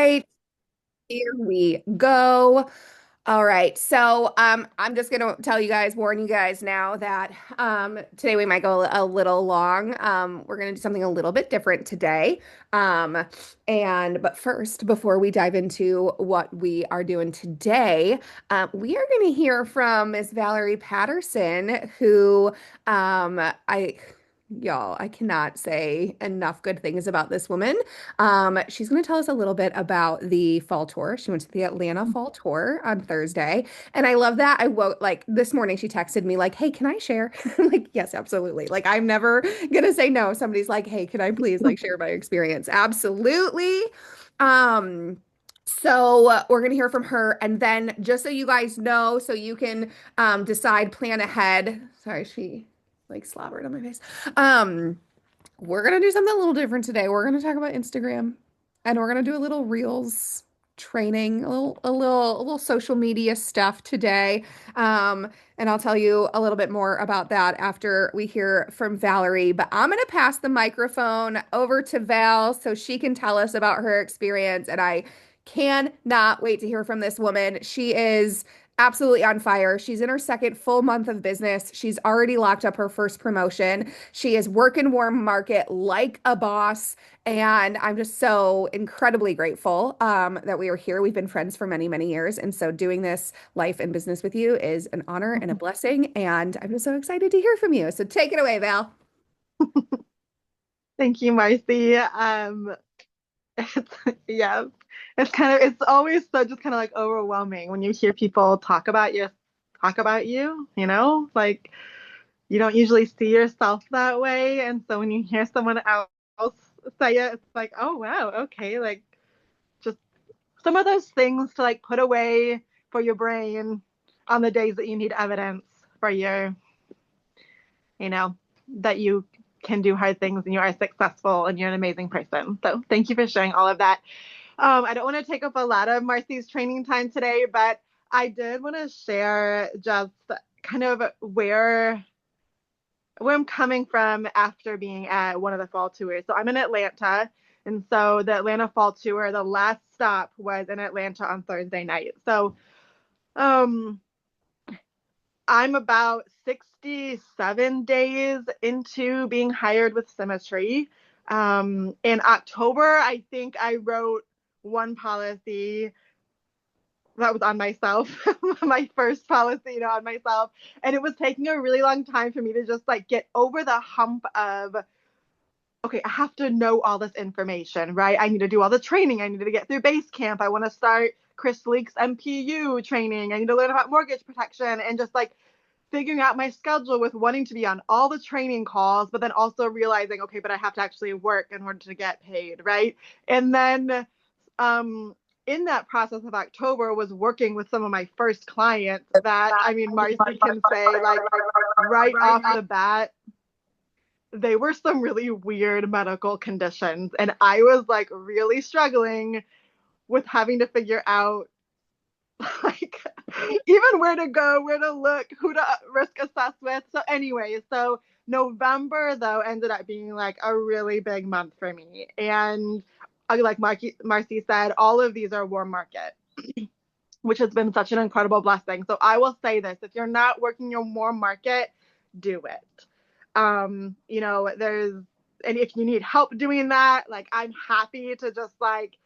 right, here we go. All right, so I'm just gonna tell you guys, warn you guys now that today we might go a little long. We're gonna do something a little bit different today. Um, but first, before we dive into what we are doing today, we are gonna hear from Miss Valerie Patterson, who I. Y'all, I cannot say enough good things about this woman. She's going to tell us a little bit about the fall tour. She went to the Atlanta fall tour on Thursday. And I love that. I woke like this morning, she texted me like, "Hey, can I share?" I'm like, yes, absolutely. Like, I'm never gonna say no. Somebody's like, "Hey, can I please like share my experience?" Absolutely. Um, we're gonna hear from her, and then just so you guys know, so you can decide, plan ahead. Sorry, she like slobbered on my face. Um, we're gonna do something a little different today. We're gonna talk about Instagram, and we're gonna do a little Reels training, a little social media stuff today. And I'll tell you a little bit more about that after we hear from Valerie. But I'm gonna pass the microphone over to Val so she can tell us about her experience. And I cannot wait to hear from this woman. She is absolutely on fire. She's in her second full month of business. She's already locked up her first promotion. She is working warm market like a boss. And I'm just so incredibly grateful that we are here. We've been friends for many, many years. And so doing this life and business with you is an honor and a blessing. And I'm just so excited to hear from you. So take it away, Val. Thank you, Marcy. It's, yeah, it's always so just kind of like overwhelming when you hear people talk about you, like you don't usually see yourself that way. And so when you hear someone else say it, it's like, oh wow, okay, like just some of those things to like put away for your brain on the days that you need evidence for you know, that you can do hard things and you are successful and you're an amazing person. So thank you for sharing all of that. I don't want to take up a lot of Marcy's training time today, but I did want to share just kind of where I'm coming from after being at one of the fall tours. So I'm in Atlanta, and so the Atlanta fall tour, the last stop was in Atlanta on Thursday night. So um, I'm about 67 days into being hired with Symmetry. In October, I think I wrote one policy that was on myself, my first policy, on myself. And it was taking a really long time for me to just like get over the hump of, okay, I have to know all this information, right? I need to do all the training. I need to get through base camp. I want to start Chris Leak's MPU training. I need to learn about mortgage protection and just like figuring out my schedule with wanting to be on all the training calls, but then also realizing, okay, but I have to actually work in order to get paid, right? And then in that process of October was working with some of my first clients that, I mean, Marcy can say, like, right off the bat, they were some really weird medical conditions. And I was like really struggling with having to figure out like even where to go, where to look, who to risk assess with. So anyway, so November though ended up being like a really big month for me. And like Marcy said, all of these are warm market, which has been such an incredible blessing. So I will say this, if you're not working your warm market, do it. There's and if you need help doing that, like I'm happy to just like,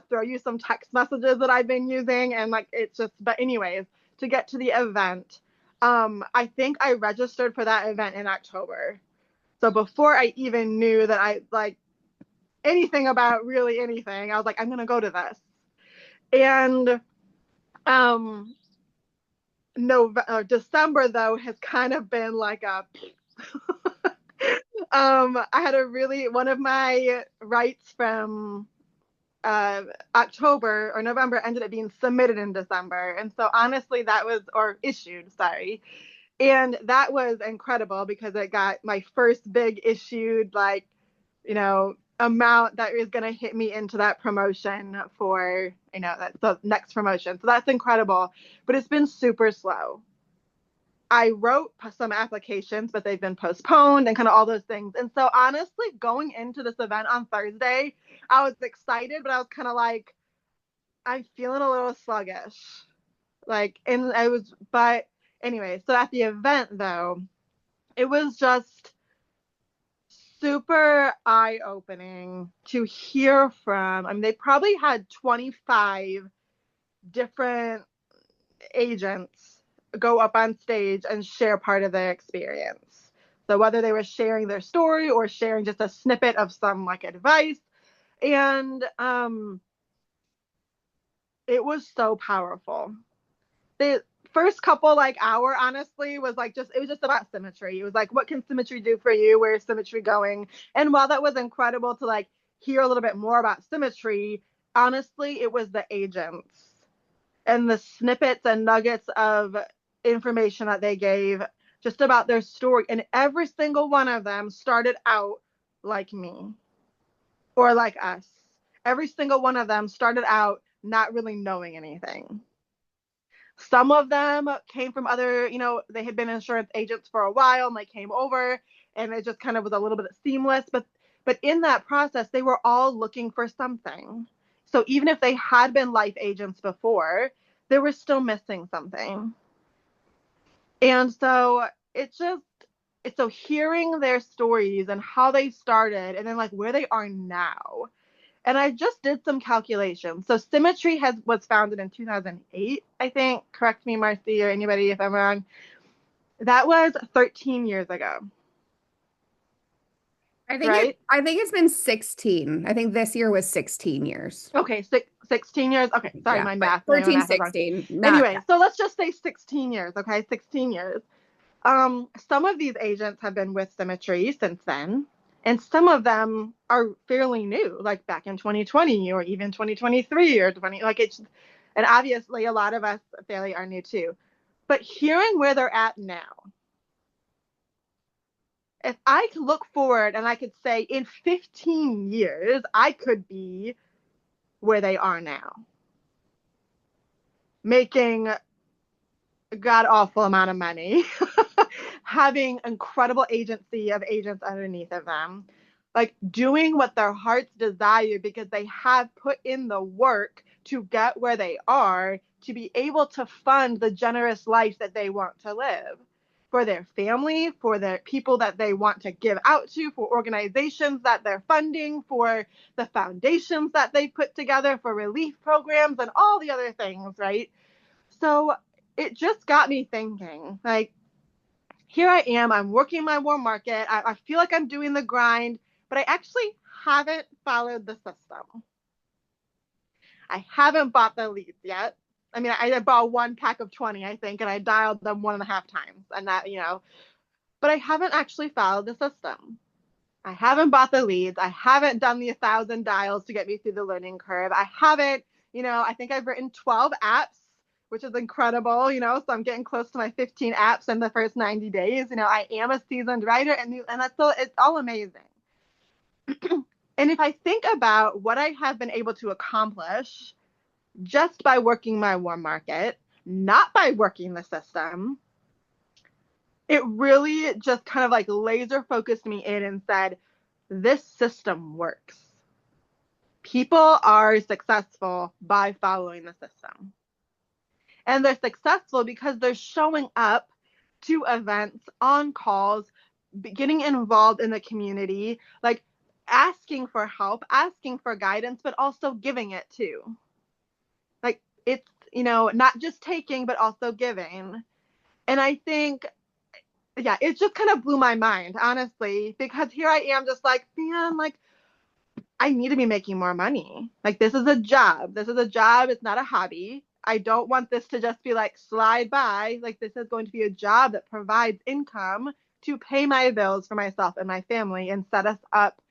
throw you some text messages that I've been using and like it's just but anyways, to get to the event, I think I registered for that event in October. So before I even knew that I like anything about really anything, I was like, I'm gonna go to this. And um December though has kind of been like a I had a really one of my rights from uh, October or November ended up being submitted in December. And so honestly, that was, or issued, sorry. And that was incredible because it got my first big issued, like, amount that is going to hit me into that promotion for, that's the next promotion. So that's incredible. But it's been super slow. I wrote some applications, but they've been postponed and kind of all those things. And so, honestly, going into this event on Thursday, I was excited, but I was kind of like, I'm feeling a little sluggish. Like, and I was, but anyway, so at the event though, it was just super eye-opening to hear from. I mean, they probably had 25 different agents go up on stage and share part of their experience. So whether they were sharing their story or sharing just a snippet of some like advice, and it was so powerful. The first couple like hour honestly was like just it was just about symmetry. It was like what can symmetry do for you? Where's symmetry going? And while that was incredible to like hear a little bit more about symmetry, honestly it was the agents and the snippets and nuggets of information that they gave just about their story, and every single one of them started out like me or like us. Every single one of them started out not really knowing anything. Some of them came from other, they had been insurance agents for a while and they came over and it just kind of was a little bit seamless. But in that process, they were all looking for something. So even if they had been life agents before, they were still missing something. And so it just it's so hearing their stories and how they started and then like where they are now. And I just did some calculations. So Symmetry has was founded in 2008, I think. Correct me, Marcy, or anybody if I'm wrong. That was 13 years ago, right? I think it's been 16. I think this year was 16 years. Okay, 16 years. Okay, sorry, Yeah, but my 13, math is wrong. 16, not, Anyway, so let's just say 16 years. Okay, 16 years. Some of these agents have been with Symmetry since then, and some of them are fairly new, like back in 2020 or even 2023 or 20. Like it's, and obviously a lot of us fairly are new too. But hearing where they're at now, if I could look forward and I could say in 15 years I could be where they are now, making a god awful amount of money, having incredible agency of agents underneath of them, like doing what their hearts desire because they have put in the work to get where they are to be able to fund the generous life that they want to live for their family, for their people that they want to give out to, for organizations that they're funding, for the foundations that they put together, for relief programs and all the other things, right? So it just got me thinking, like, here I am, I'm working my warm market. I feel like I'm doing the grind, but I actually haven't followed the system. I haven't bought the leads yet. I mean, I bought one pack of 20, I think, and I dialed them 1.5 times. And that, but I haven't actually followed the system. I haven't bought the leads. I haven't done the 1,000 dials to get me through the learning curve. I haven't, I think I've written 12 apps, which is incredible. So I'm getting close to my 15 apps in the first 90 days. I am a seasoned writer, and that's so it's all amazing. And if I think about what I have been able to accomplish just by working my warm market, not by working the system, it really just kind of like laser focused me in and said, this system works. People are successful by following the system. And they're successful because they're showing up to events, on calls, getting involved in the community, like asking for help, asking for guidance, but also giving it too. Like it's not just taking, but also giving. And I think, yeah, it just kind of blew my mind, honestly, because here I am just like, man, like, I need to be making more money. Like, this is a job. This is a job. It's not a hobby. I don't want this to just be like slide by. Like, this is going to be a job that provides income to pay my bills for myself and my family and set us up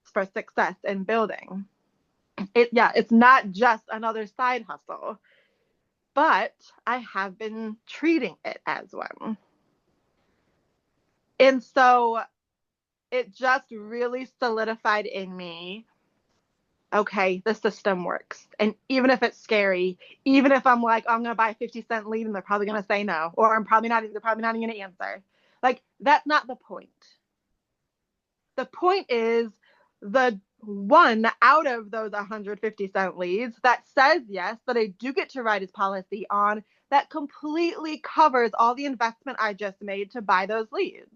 for success in building. It's not just another side hustle, but I have been treating it as one. And so it just really solidified in me, okay, the system works. And even if it's scary, even if I'm like, oh, I'm going to buy a 50-cent lead and they're probably going to say no, or they're probably not even going to answer. Like, that's not the point. The point is the one out of those 150-cent leads that says yes, that I do get to write his policy on, that completely covers all the investment I just made to buy those leads.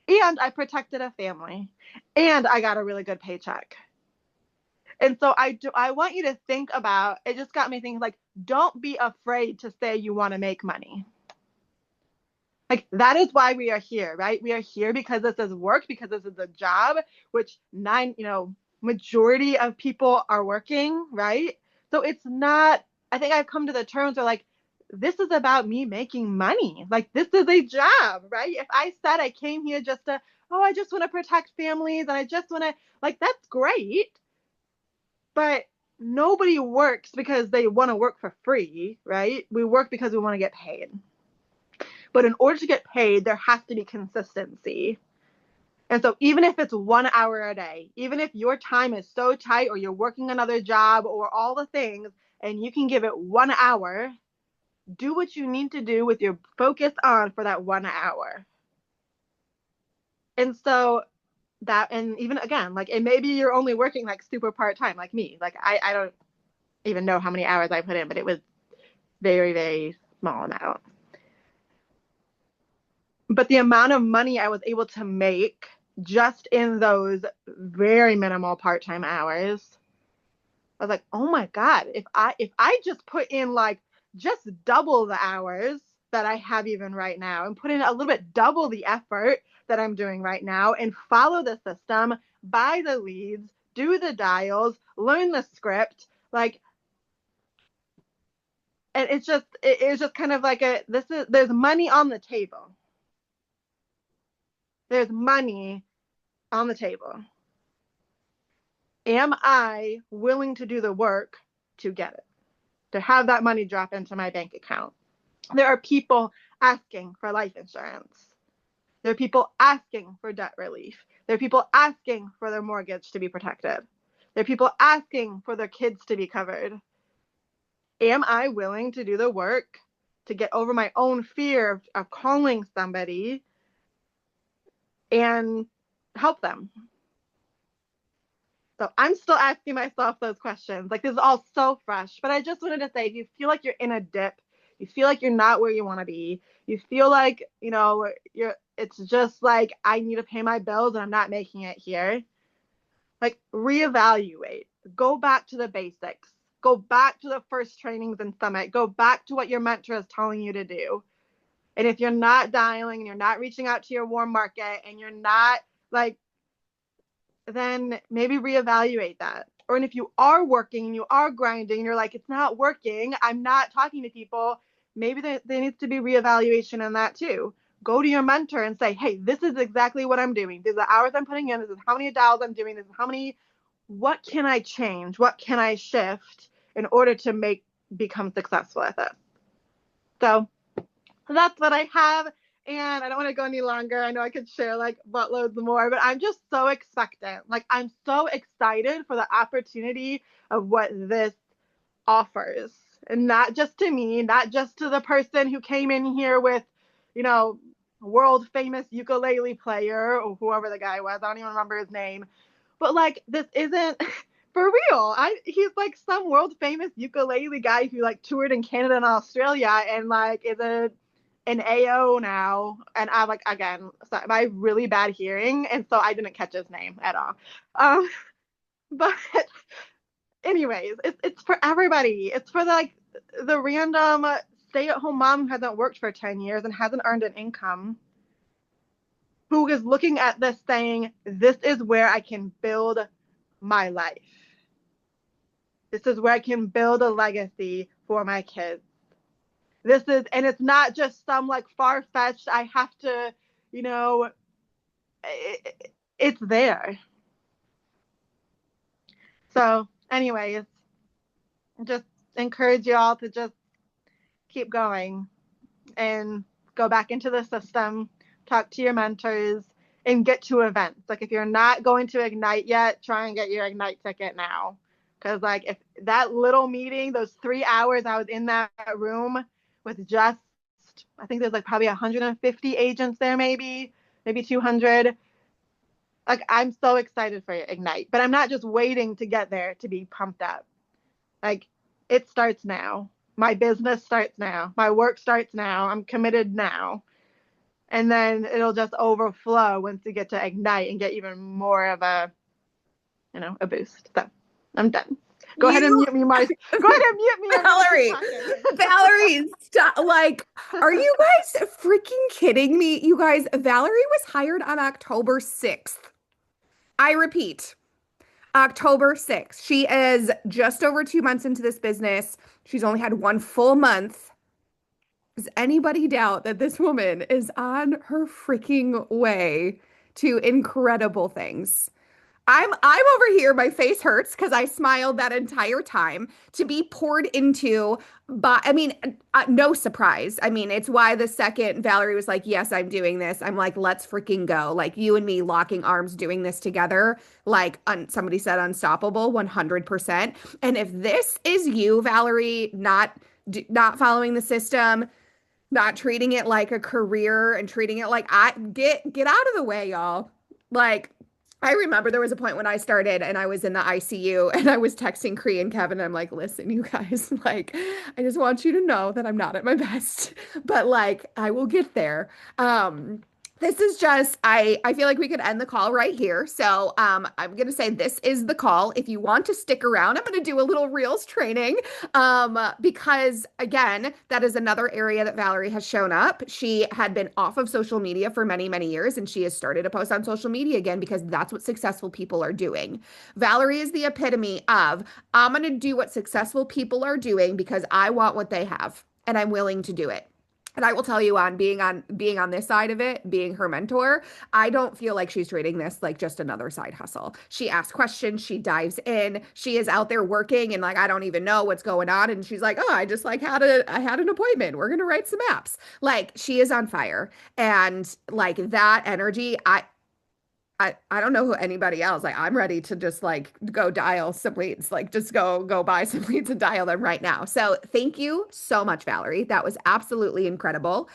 And I protected a family. And I got a really good paycheck. And so I want you to think about, it just got me thinking, like, don't be afraid to say you want to make money. Like, that is why we are here, right? We are here because this is work, because this is a job, which majority of people are working, right? So it's not, I think I've come to the terms where, like, this is about me making money. Like, this is a job, right? If I said I came here just to, oh, I just want to protect families and I just want to, like, that's great. But nobody works because they want to work for free, right? We work because we want to get paid. But in order to get paid, there has to be consistency. And so even if it's 1 hour a day, even if your time is so tight or you're working another job or all the things and you can give it 1 hour, do what you need to do with your focus on for that 1 hour. And so that, and even again, like, it maybe you're only working like super part time, like me. Like, I don't even know how many hours I put in, but it was very, very small amount. But the amount of money I was able to make just in those very minimal part-time hours, I was like, oh my God, if I just put in like just double the hours that I have even right now and put in a little bit double the effort that I'm doing right now and follow the system, buy the leads, do the dials, learn the script, like, and it's just kind of like there's money on the table. There's money on the table. Am I willing to do the work to get it, to have that money drop into my bank account? There are people asking for life insurance. There are people asking for debt relief. There are people asking for their mortgage to be protected. There are people asking for their kids to be covered. Am I willing to do the work to get over my own fear of calling somebody and help them? So I'm still asking myself those questions. Like, this is all so fresh, but I just wanted to say, if you feel like you're in a dip, you feel like you're not where you want to be, you feel like, it's just like, I need to pay my bills and I'm not making it here. Like, reevaluate, go back to the basics, go back to the first trainings and summit, go back to what your mentor is telling you to do. And if you're not dialing and you're not reaching out to your warm market and you're not like, then maybe reevaluate that. Or if you are working and you are grinding and you're like, it's not working, I'm not talking to people, maybe there needs to be reevaluation in that too. Go to your mentor and say, hey, this is exactly what I'm doing. These are the hours I'm putting in. This is how many dials I'm doing. This is what can I change? What can I shift in order to become successful at this? So that's what I have. And I don't want to go any longer. I know I could share like buttloads more, but I'm just so expectant. Like, I'm so excited for the opportunity of what this offers. And not just to me, not just to the person who came in here with, you know, world famous ukulele player or whoever the guy was. I don't even remember his name. But like, this isn't for real. He's like some world famous ukulele guy who like toured in Canada and Australia and like is an AO now. And I'm like, again, so I have really bad hearing, and so I didn't catch his name at all. Um, but anyways, it's for everybody. It's for the random stay-at-home mom who hasn't worked for 10 years and hasn't earned an income, who is looking at this saying, this is where I can build my life. This is where I can build a legacy for my kids. And it's not just some like far-fetched, I have to, you know, it's there. So, anyways, just encourage you all to just keep going and go back into the system, talk to your mentors, and get to events. Like, if you're not going to Ignite yet, try and get your Ignite ticket now. Because, like, if that little meeting, those 3 hours I was in that room with just, I think there's like probably 150 agents there, maybe 200. Like I'm so excited for Ignite, but I'm not just waiting to get there to be pumped up. Like it starts now. My business starts now. My work starts now. I'm committed now. And then it'll just overflow once we get to Ignite and get even more of a boost. So I'm done. Go ahead and You, mute me, Mars. Go ahead and mute me. I'm gonna keep Valerie, talking. Valerie, stop. Like, are you guys freaking kidding me? You guys, Valerie was hired on October 6th. I repeat, October 6th. She is just over 2 months into this business. She's only had one full month. Does anybody doubt that this woman is on her freaking way to incredible things? I'm over here, my face hurts because I smiled that entire time to be poured into. But I mean, no surprise. I mean, it's why the second Valerie was like, "Yes, I'm doing this." I'm like, "Let's freaking go!" Like you and me locking arms, doing this together. Like somebody said, unstoppable, 100%. And if this is you, Valerie, not following the system, not treating it like a career and treating it like I get out of the way, y'all. Like I remember there was a point when I started and I was in the ICU and I was texting Cree and Kevin and I'm like, listen, you guys, like, I just want you to know that I'm not at my best, but like I will get there. This is just I feel like we could end the call right here. So I'm gonna say this is the call. If you want to stick around, I'm gonna do a little Reels training. Because again, that is another area that Valerie has shown up. She had been off of social media for many, many years, and she has started to post on social media again because that's what successful people are doing. Valerie is the epitome of I'm gonna do what successful people are doing because I want what they have, and I'm willing to do it. And I will tell you on this side of it, being her mentor, I don't feel like she's treating this like just another side hustle. She asks questions, she dives in, she is out there working and like I don't even know what's going on. And she's like, oh, I just like I had an appointment. We're gonna write some apps. Like she is on fire. And like that energy, I don't know who anybody else. Like I'm ready to just like go dial some leads. Like just go buy some leads and dial them right now. So thank you so much, Valerie. That was absolutely incredible.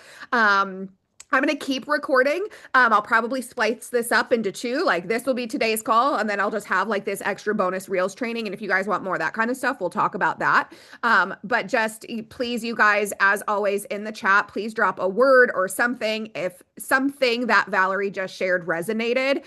I'm going to keep recording. I'll probably splice this up into two. Like this will be today's call, and then I'll just have like this extra bonus Reels training. And if you guys want more of that kind of stuff, we'll talk about that. But just please, you guys, as always in the chat, please drop a word or something if something that Valerie just shared resonated.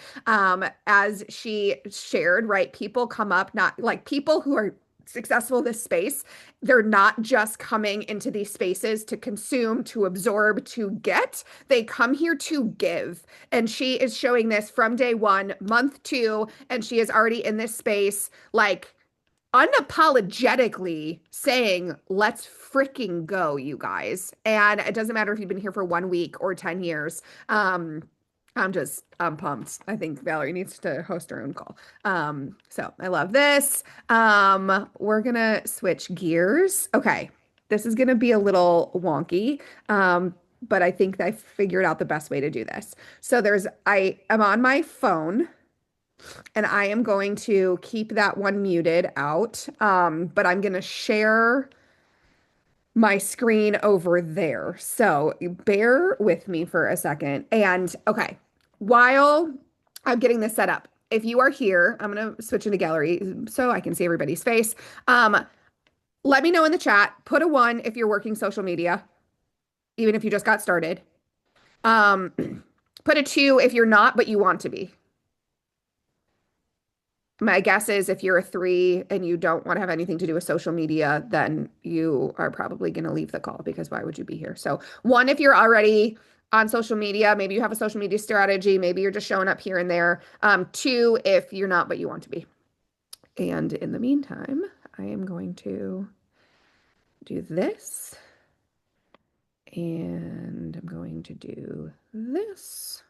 As she shared, right? People come up, not like people who are successful in this space, they're not just coming into these spaces to consume, to absorb, to get. They come here to give. And she is showing this from day one, month two, and she is already in this space, like unapologetically saying, let's freaking go, you guys. And it doesn't matter if you've been here for 1 week or 10 years. I'm pumped. I think Valerie needs to host her own call. So I love this. We're gonna switch gears. Okay, this is gonna be a little wonky. But I think I figured out the best way to do this. So I am on my phone and I am going to keep that one muted out. But I'm gonna share my screen over there. So bear with me for a second. And okay, while I'm getting this set up, if you are here, I'm going to switch into gallery so I can see everybody's face. Let me know in the chat. Put a one if you're working social media, even if you just got started. Um, put a two if you're not, but you want to be. My guess is if you're a three and you don't want to have anything to do with social media, then you are probably going to leave the call because why would you be here? So, one, if you're already on social media, maybe you have a social media strategy, maybe you're just showing up here and there. Two, if you're not, but you want to be. And in the meantime, I am going to do this. And I'm going to do this.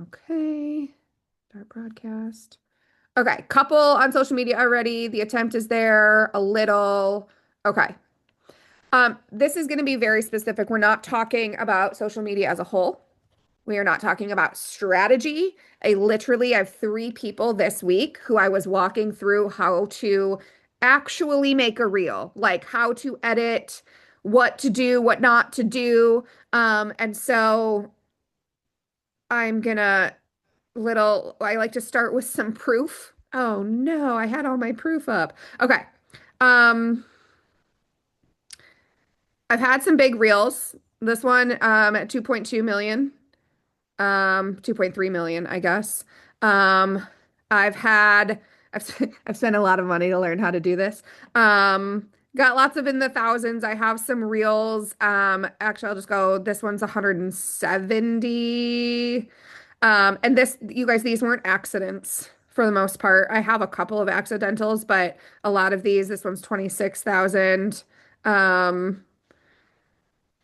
Okay. Start broadcast. Okay, couple on social media already. The attempt is there a little. Okay. This is going to be very specific. We're not talking about social media as a whole. We are not talking about strategy. I have 3 people this week who I was walking through how to actually make a reel, like how to edit, what to do, what not to do. And so I'm gonna little, I like to start with some proof. Oh no, I had all my proof up. Okay. Um, I've had some big reels. This one at 2.2 million, 2.3 million, I guess. Um, I've had I've spent a lot of money to learn how to do this. Got lots of in the thousands. I have some reels. Actually, I'll just go. This one's 170. And this, you guys, these weren't accidents for the most part. I have a couple of accidentals, but a lot of these, this one's 26,000. Um,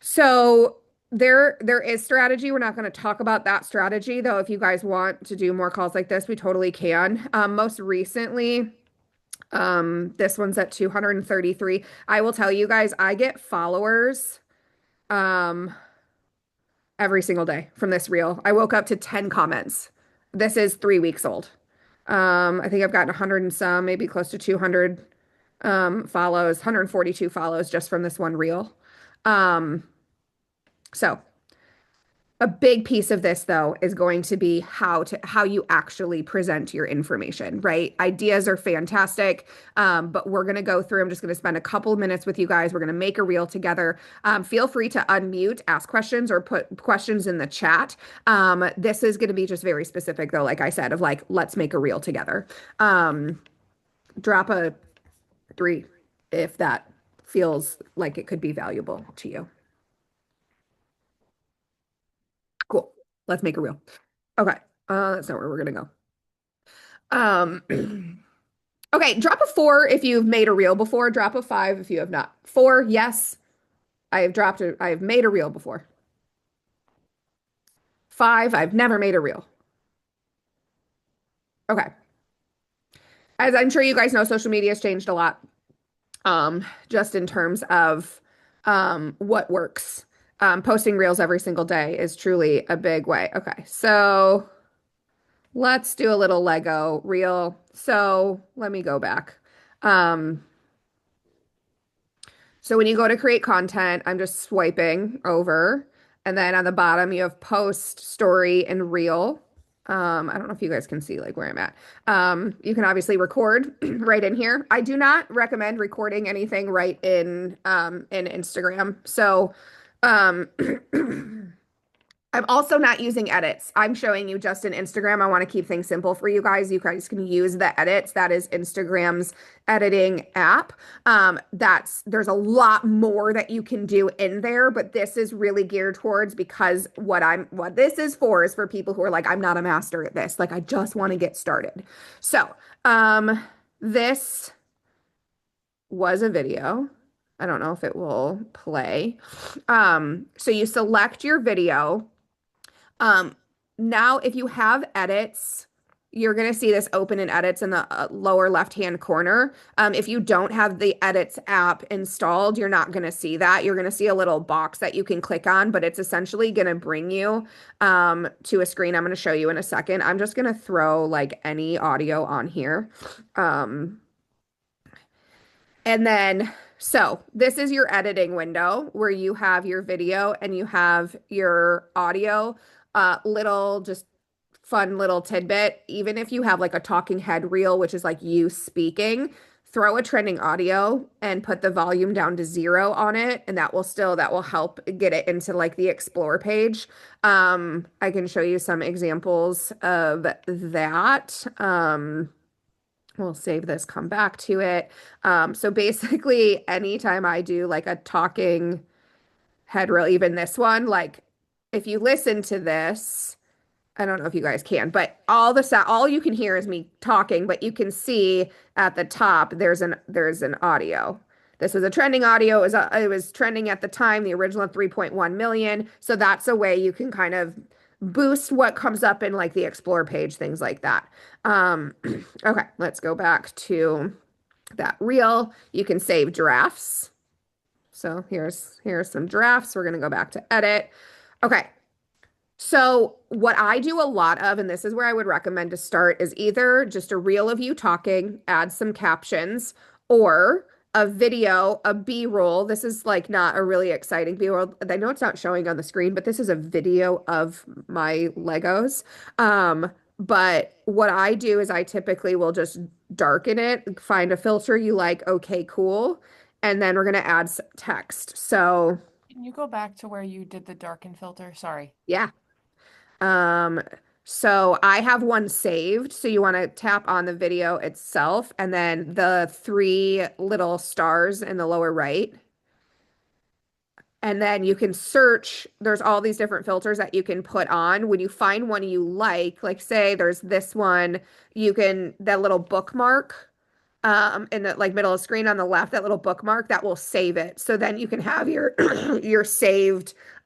so there is strategy. We're not going to talk about that strategy though. If you guys want to do more calls like this, we totally can. Most recently, this one's at 233. I will tell you guys, I get followers um every single day from this reel. I woke up to 10 comments. This is 3 weeks old. I think I've gotten 100 and some, maybe close to 200 follows, 142 follows just from this one reel. Um, so a big piece of this though is going to be how you actually present your information, right? Ideas are fantastic, but we're going to go through. I'm just going to spend a couple of minutes with you guys. We're going to make a reel together. Feel free to unmute, ask questions, or put questions in the chat. This is going to be just very specific though, like I said, of like, let's make a reel together. Drop a 3 if that feels like it could be valuable to you. Cool. Let's make a reel. Okay. That's not where we're gonna go. Um, okay, drop a 4 if you've made a reel before. Drop a 5 if you have not. 4, yes. I have made a reel before. 5, I've never made a reel. Okay. As I'm sure you guys know, social media has changed a lot. Just in terms of what works. Posting reels every single day is truly a big way. Okay, so let's do a little Lego reel. So let me go back. Um, so when you go to create content, I'm just swiping over, and then on the bottom you have post, story, and reel. I don't know if you guys can see like where I'm at. You can obviously record right in here. I do not recommend recording anything right in Instagram. So um I'm also not using edits. I'm showing you just in Instagram. I want to keep things simple for you guys. You guys can use the edits. That is Instagram's editing app. There's a lot more that you can do in there, but this is really geared towards because what this is for people who are like, I'm not a master at this. Like I just want to get started. So, this was a video. I don't know if it will play. So you select your video. Um, Now, if you have edits, you're going to see this open in edits in the lower left-hand corner. If you don't have the edits app installed, you're not going to see that. You're going to see a little box that you can click on, but it's essentially going to bring you to a screen I'm going to show you in a second. I'm just going to throw like any audio on here. And then, so this is your editing window where you have your video and you have your audio. Little, just fun little tidbit. Even if you have like a talking head reel, which is like you speaking, throw a trending audio and put the volume down to 0 on it. And that will help get it into like the explore page. I can show you some examples of that. We'll save this, come back to it. So basically, anytime I do like a talking head reel, even this one, like if you listen to this, I don't know if you guys can, but all you can hear is me talking, but you can see at the top there's an audio. This was a trending audio. It was trending at the time, the original 3.1 million. So that's a way you can kind of boost what comes up in like the explore page, things like that. Okay, let's go back to that reel. You can save drafts. So here's some drafts. We're gonna go back to edit. Okay. So what I do a lot of, and this is where I would recommend to start, is either just a reel of you talking, add some captions, or a video, a B-roll. This is like not a really exciting B-roll. I know it's not showing on the screen, but this is a video of my Legos. But what I do is I typically will just darken it, find a filter you like, okay, cool. And then we're going to add text. So, Can you go back to where you did the darken filter? Sorry. yeah. Um, so I have one saved. So you want to tap on the video itself and then the three little stars in the lower right. And then you can search. There's all these different filters that you can put on. When you find one you like say there's this one, you can, that little bookmark in the like middle of the screen on the left, that little bookmark that will save it. So then you can have your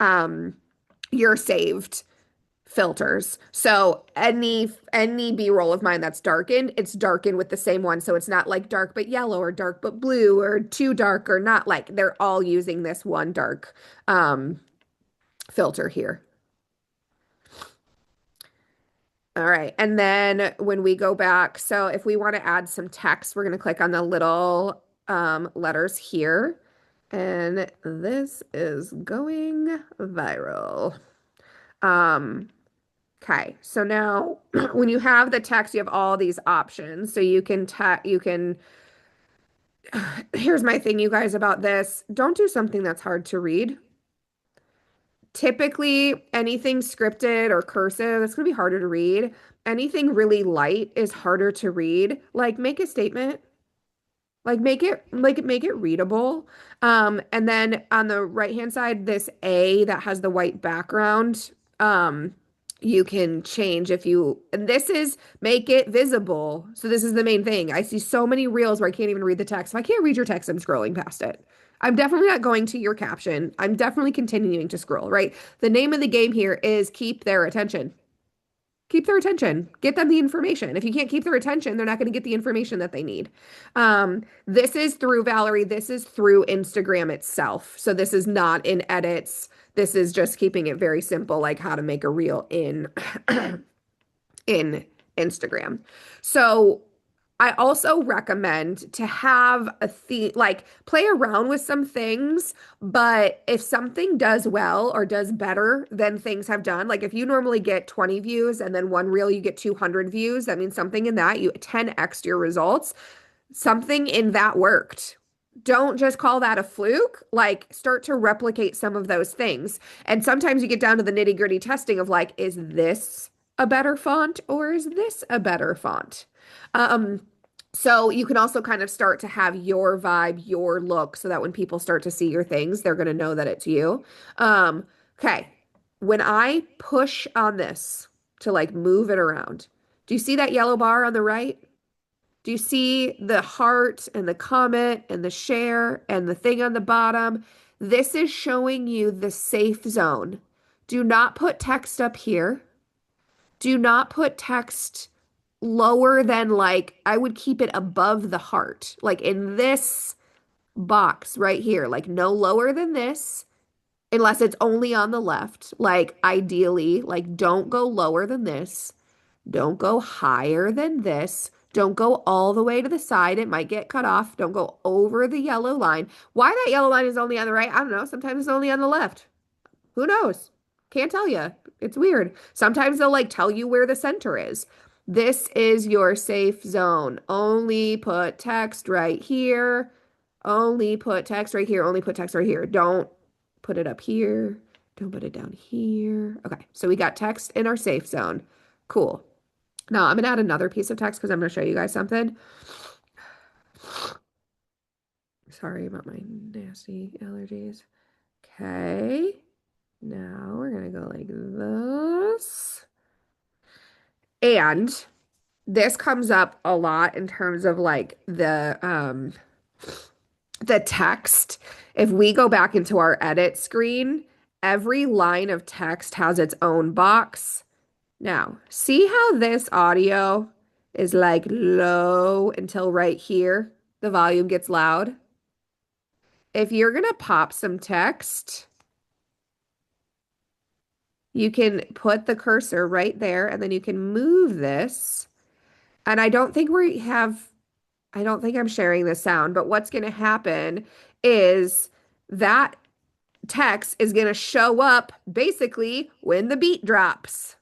um your saved filters. So any B-roll of mine that's darkened, it's darkened with the same one. So it's not like dark but yellow or dark but blue or too dark or not, like they're all using this one dark filter here. All right. And then when we go back, so if we want to add some text, we're going to click on the little letters here. And this is going viral. Um, Okay, so now when you have the text, you have all these options. So here's my thing, you guys, about this. Don't do something that's hard to read. Typically, anything scripted or cursive, it's going to be harder to read. Anything really light is harder to read. Like, make a statement. Like make it readable. And then on the right hand side, this A that has the white background, you can change if you, and this is make it visible. So this is the main thing. I see so many reels where I can't even read the text. If I can't read your text, I'm scrolling past it. I'm definitely not going to your caption. I'm definitely continuing to scroll, right? The name of the game here is keep their attention. Keep their attention. Get them the information. If you can't keep their attention, they're not going to get the information that they need. This is through Valeri. This is through Instagram itself. So this is not in edits. This is just keeping it very simple, like how to make a reel in in Instagram. So I also recommend to have a theme, like play around with some things, but if something does well or does better than things have done, like if you normally get 20 views and then one reel you get 200 views, that means something in that you 10x your results. Something in that worked. Don't just call that a fluke. Like, start to replicate some of those things. And sometimes you get down to the nitty-gritty testing of like, is this a better font or is this a better font? Um, so you can also kind of start to have your vibe, your look, so that when people start to see your things, they're going to know that it's you. Okay. When I push on this to like move it around, do you see that yellow bar on the right? Do you see the heart and the comment and the share and the thing on the bottom? This is showing you the safe zone. Do not put text up here. Do not put text lower than like, I would keep it above the heart, like in this box right here, like no lower than this, unless it's only on the left. Like ideally, like don't go lower than this. Don't go higher than this. Don't go all the way to the side. It might get cut off. Don't go over the yellow line. Why that yellow line is only on the right, I don't know. Sometimes it's only on the left. Who knows? Can't tell you. It's weird. Sometimes they'll like tell you where the center is. This is your safe zone. Only put text right here. Only put text right here. Only put text right here. Don't put it up here. Don't put it down here. Okay, so we got text in our safe zone. Cool. Now I'm gonna add another piece of text because I'm gonna show you guys something. Sorry about my nasty allergies. Okay. Now we're gonna go like this. And this comes up a lot in terms of like the text. If we go back into our edit screen, every line of text has its own box. Now, see how this audio is like low until right here, the volume gets loud? If you're gonna pop some text, you can put the cursor right there and then you can move this. And I don't think I'm sharing this sound, but what's going to happen is that text is going to show up basically when the beat drops.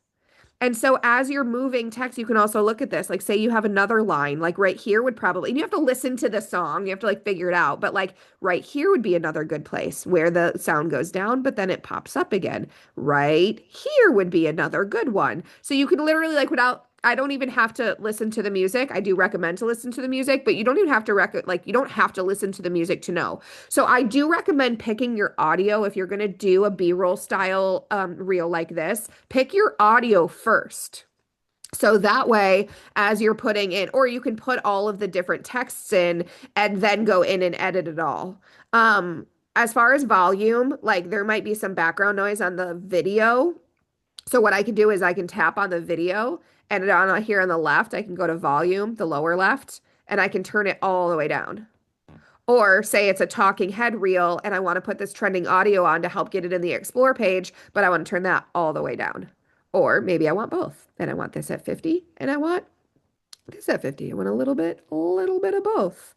And so as you're moving text, you can also look at this. Like, say you have another line, like right here would probably, and you have to listen to the song, you have to like figure it out. But like right here would be another good place where the sound goes down, but then it pops up again. Right here would be another good one. So you can literally, like, without, I don't even have to listen to the music. I do recommend to listen to the music, but you don't even have to like, you don't have to listen to the music to know. So I do recommend picking your audio if you're going to do a B-roll style reel like this. Pick your audio first. So that way, as you're putting in, or you can put all of the different texts in and then go in and edit it all. Um, as far as volume, like there might be some background noise on the video. So what I can do is I can tap on the video and on here on the left, I can go to volume, the lower left, and I can turn it all the way down. Or say it's a talking head reel and I want to put this trending audio on to help get it in the explore page, but I want to turn that all the way down. Or maybe I want both. And I want this at 50 and I want this at 50. I want a little bit of both.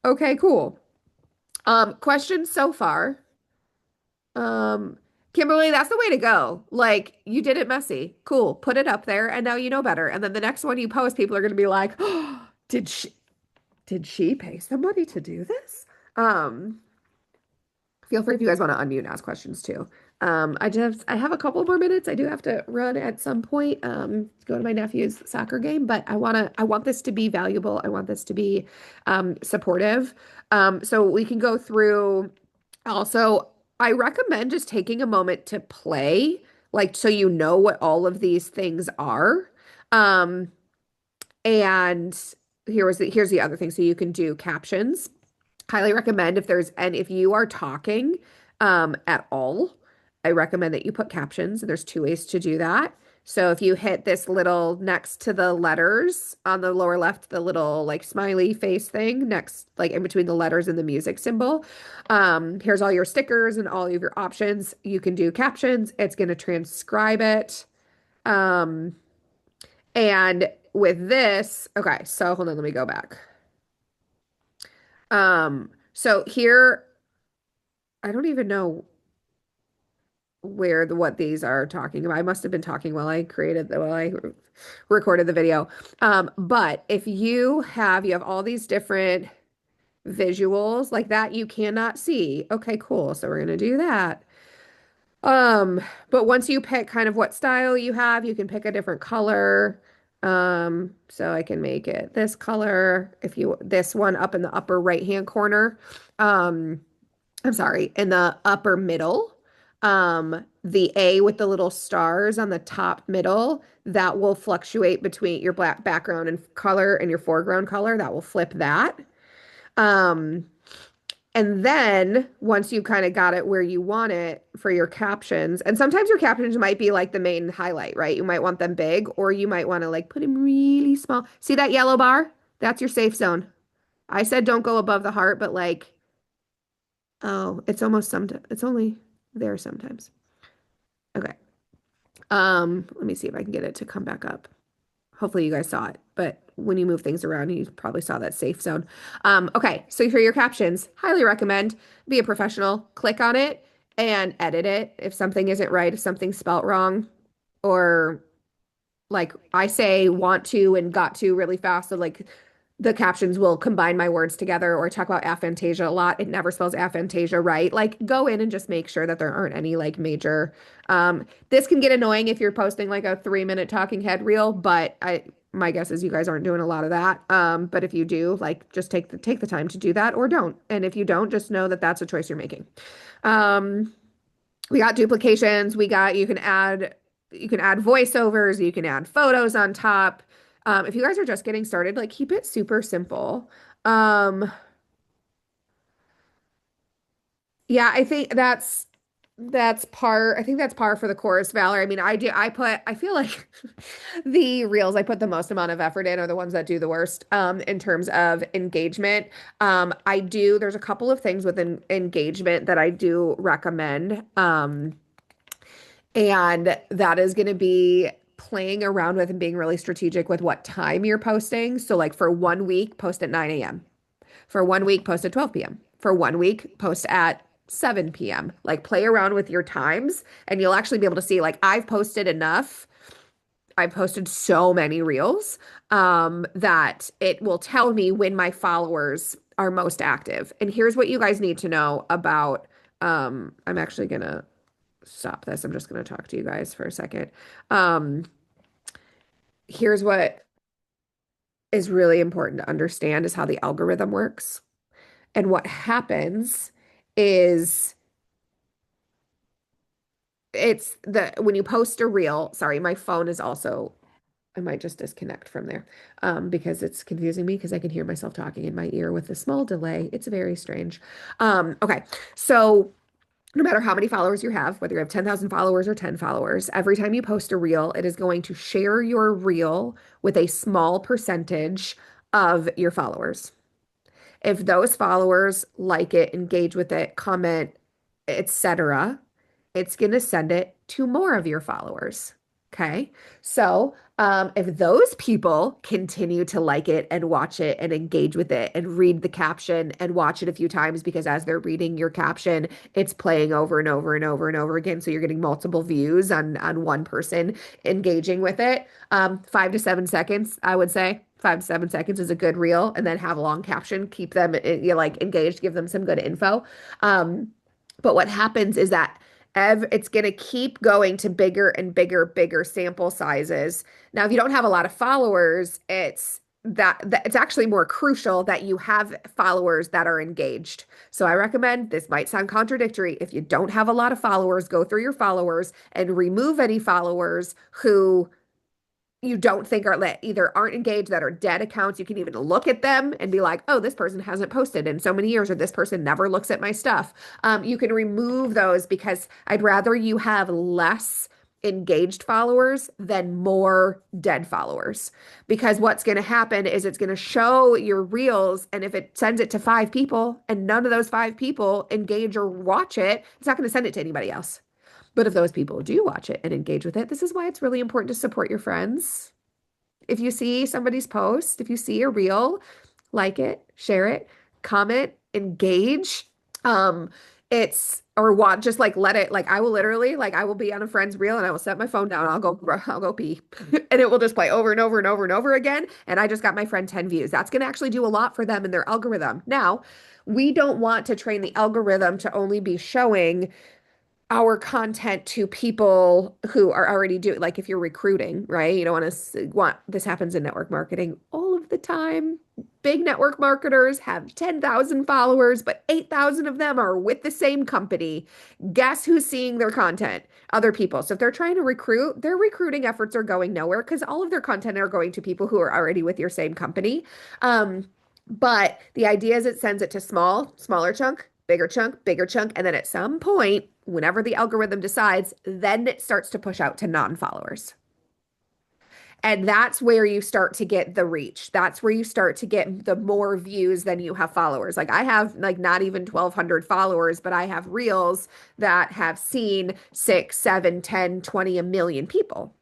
Okay, cool. Questions so far? Um, Kimberly, that's the way to go. Like, you did it messy. Cool. Put it up there and now you know better. And then the next one you post, people are going to be like, oh, did she pay somebody to do this? Um, Feel free if you guys want to unmute and ask questions too. I have a couple more minutes. I do have to run at some point, to go to my nephew's soccer game, but I want this to be valuable. I want this to be supportive. So we can go through also, I recommend just taking a moment to play, like so you know what all of these things are. Um, and here's the other thing. So you can do captions. Highly recommend if you are talking at all, I recommend that you put captions. And there's two ways to do that. So if you hit this little next to the letters on the lower left, the little like smiley face thing next, like in between the letters and the music symbol, here's all your stickers and all of your options. You can do captions. It's going to transcribe it. Um, and with this, okay, so hold on, let me go back. So here, I don't even know what these are talking about. I must have been talking while I recorded the video. But if you have all these different visuals like that you cannot see. Okay, cool. So we're gonna do that. Um, but once you pick kind of what style you have, you can pick a different color. So I can make it this color. This one up in the upper right hand corner. Um, I'm sorry, in the upper middle, the A with the little stars on the top middle, that will fluctuate between your black background and color and your foreground color. That will flip that. Um, and then once you kind of got it where you want it for your captions, and sometimes your captions might be like the main highlight, right? You might want them big, or you might want to like put them really small. See that yellow bar? That's your safe zone. I said don't go above the heart, but like, oh, it's only there sometimes. Okay. Let me see if I can get it to come back up. Hopefully you guys saw it, but when you move things around, you probably saw that safe zone. Okay, so for your captions, highly recommend be a professional, click on it and edit it if something isn't right, if something's spelt wrong, or like I say want to and got to really fast. So like the captions will combine my words together or talk about aphantasia a lot. It never spells aphantasia right. Like go in and just make sure that there aren't any like major this can get annoying if you're posting like a 3-minute talking head reel, but my guess is you guys aren't doing a lot of that. But if you do, like just take the time to do that or don't. And if you don't, just know that that's a choice you're making. We got duplications, you can add voiceovers, you can add photos on top. If you guys are just getting started, like keep it super simple. Yeah, I think that's par for the course, Valor. I mean, I feel like the reels I put the most amount of effort in are the ones that do the worst in terms of engagement. There's a couple of things within engagement that I do recommend. And that is going to be playing around with and being really strategic with what time you're posting. So like for 1 week, post at 9 a.m. For 1 week, post at 12 p.m. For 1 week, post at 7 p.m. Like play around with your times and you'll actually be able to see like I've posted enough I've posted so many reels that it will tell me when my followers are most active. And here's what you guys need to know about I'm actually gonna stop this. I'm just gonna talk to you guys for a second. Um, here's what is really important to understand is how the algorithm works. And what happens is it's the when you post a reel, sorry, my phone is also I might just disconnect from there because it's confusing me because I can hear myself talking in my ear with a small delay. It's very strange. Okay, so no matter how many followers you have, whether you have 10,000 followers or 10 followers, every time you post a reel, it is going to share your reel with a small percentage of your followers. If those followers like it, engage with it, comment, etc., it's going to send it to more of your followers. Okay. So, if those people continue to like it and watch it and engage with it and read the caption and watch it a few times because as they're reading your caption, it's playing over and over and over and over again. So you're getting multiple views on one person engaging with it. 5 to 7 seconds, I would say. 5 to 7 seconds is a good reel, and then have a long caption. Keep them like engaged, give them some good info. Um, but what happens is that it's going to keep going to bigger and bigger, bigger sample sizes. Now, if you don't have a lot of followers, that it's actually more crucial that you have followers that are engaged. So I recommend, this might sound contradictory, if you don't have a lot of followers, go through your followers and remove any followers who you don't think are lit, either aren't engaged, that are dead accounts. You can even look at them and be like, oh, this person hasn't posted in so many years, or this person never looks at my stuff. You can remove those because I'd rather you have less engaged followers than more dead followers. Because what's going to happen is it's going to show your reels, and if it sends it to 5 people and none of those 5 people engage or watch it, it's not going to send it to anybody else. But if those people do watch it and engage with it, this is why it's really important to support your friends. If you see somebody's post, if you see a reel, like it, share it, comment, engage. It's or watch, just like let it, like I will literally, like I will be on a friend's reel and I will set my phone down and I'll go pee. And it will just play over and over and over and over again. And I just got my friend 10 views. That's gonna actually do a lot for them and their algorithm. Now, we don't want to train the algorithm to only be showing our content to people who are already doing, like if you're recruiting, right? You don't want this happens in network marketing all of the time. Big network marketers have 10,000 followers, but 8,000 of them are with the same company. Guess who's seeing their content? Other people. So if they're trying to recruit, their recruiting efforts are going nowhere because all of their content are going to people who are already with your same company. But the idea is it sends it to smaller chunk, bigger chunk, and then at some point, whenever the algorithm decides, then it starts to push out to non-followers. And that's where you start to get the reach. That's where you start to get the more views than you have followers. Like I have like not even 1,200 followers, but I have reels that have seen 6, 7, 10, 20, a million people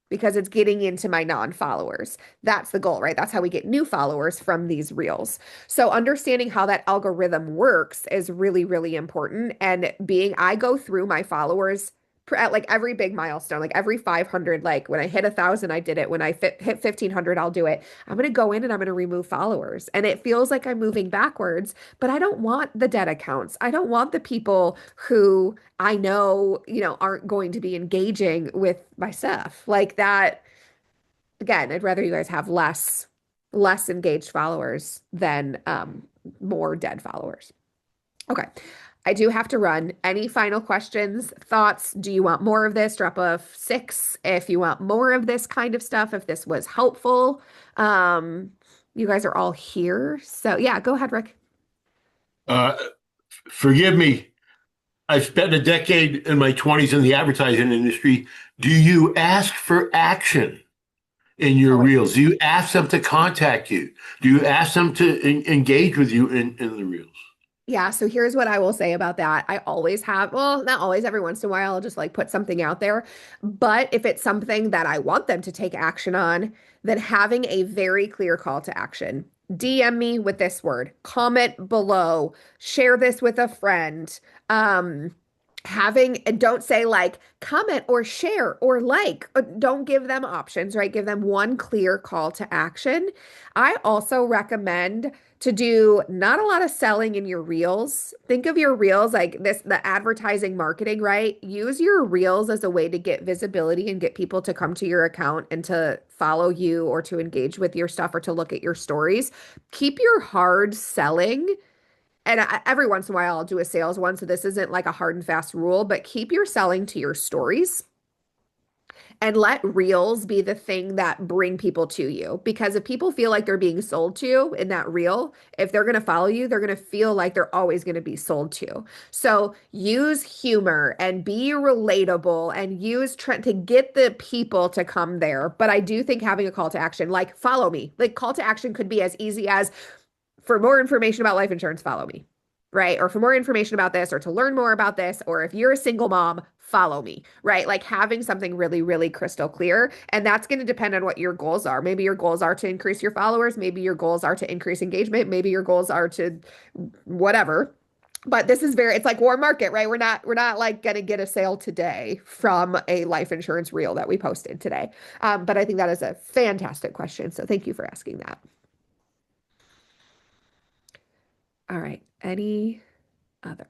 because it's getting into my non-followers. That's the goal, right? That's how we get new followers from these reels. So understanding how that algorithm works is really, really important. And I go through my followers at like every big milestone, like every 500, like when I hit 1,000, I did it. When I hit 1,500, I'll do it. I'm going to go in and I'm going to remove followers. And it feels like I'm moving backwards, but I don't want the dead accounts. I don't want the people who I know, aren't going to be engaging with my stuff like that. Again, I'd rather you guys have less engaged followers than more dead followers. Okay. I do have to run. Any final questions, thoughts? Do you want more of this? Drop a 6 if you want more of this kind of stuff, if this was helpful. You guys are all here. So yeah, go ahead, Rick. Uh, Forgive me. I spent a decade in my 20s in the advertising industry. Do you ask for action in your Always. reels? Do you ask them to contact you? Do you ask them to engage with you in the reels? Yeah, so here's what I will say about that. I always have, well, not always, every once in a while, I'll just like put something out there. But if it's something that I want them to take action on, then having a very clear call to action. DM me with this word, comment below, share this with a friend. having, and don't say like comment or share or like, don't give them options, right? Give them one clear call to action. I also recommend to do not a lot of selling in your reels. Think of your reels like this, the advertising marketing, right? Use your reels as a way to get visibility and get people to come to your account and to follow you or to engage with your stuff or to look at your stories. Keep your hard selling, and every once in a while I'll do a sales one, so this isn't like a hard and fast rule, but keep your selling to your stories and let reels be the thing that bring people to you. Because if people feel like they're being sold to in that reel, if they're going to follow you, they're going to feel like they're always going to be sold to. So use humor and be relatable and use trend to get the people to come there. But I do think having a call to action, like follow me, like call to action could be as easy as for more information about life insurance, follow me, right? Or for more information about this, or to learn more about this, or if you're a single mom, follow me, right? Like having something really, really crystal clear. And that's going to depend on what your goals are. Maybe your goals are to increase your followers. Maybe your goals are to increase engagement. Maybe your goals are to whatever. But this is very, it's like warm market, right? We're not like going to get a sale today from a life insurance reel that we posted today. But I think that is a fantastic question. So thank you for asking that. All right. Any other?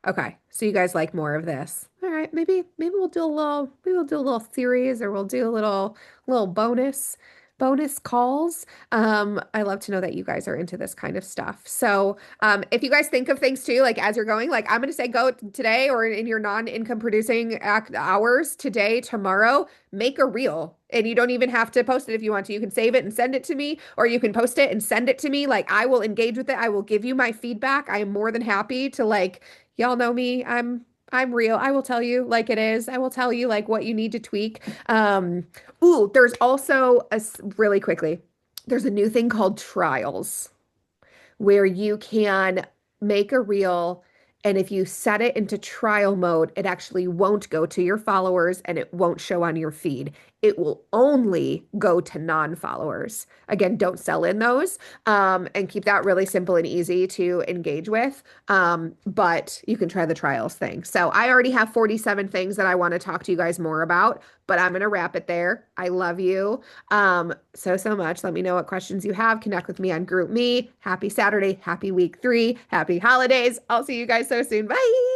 Okay. So you guys like more of this. All right. Maybe we'll do a little series, or we'll do a little bonus calls. I love to know that you guys are into this kind of stuff. So, if you guys think of things too, like as you're going, like I'm going to say go today or in your non-income producing hours today, tomorrow, make a reel. And you don't even have to post it if you want to. You can save it and send it to me, or you can post it and send it to me. Like I will engage with it. I will give you my feedback. I am more than happy to like, y'all know me. I'm real. I will tell you like it is. I will tell you like what you need to tweak. There's also really quickly, there's a new thing called trials where you can make a reel, and if you set it into trial mode, it actually won't go to your followers and it won't show on your feed. It will only go to non-followers. Again, don't sell in those, and keep that really simple and easy to engage with. But you can try the trials thing. So I already have 47 things that I want to talk to you guys more about, but I'm going to wrap it there. I love you so much. Let me know what questions you have. Connect with me on GroupMe. Happy Saturday. Happy week 3. Happy holidays. I'll see you guys so soon. Bye.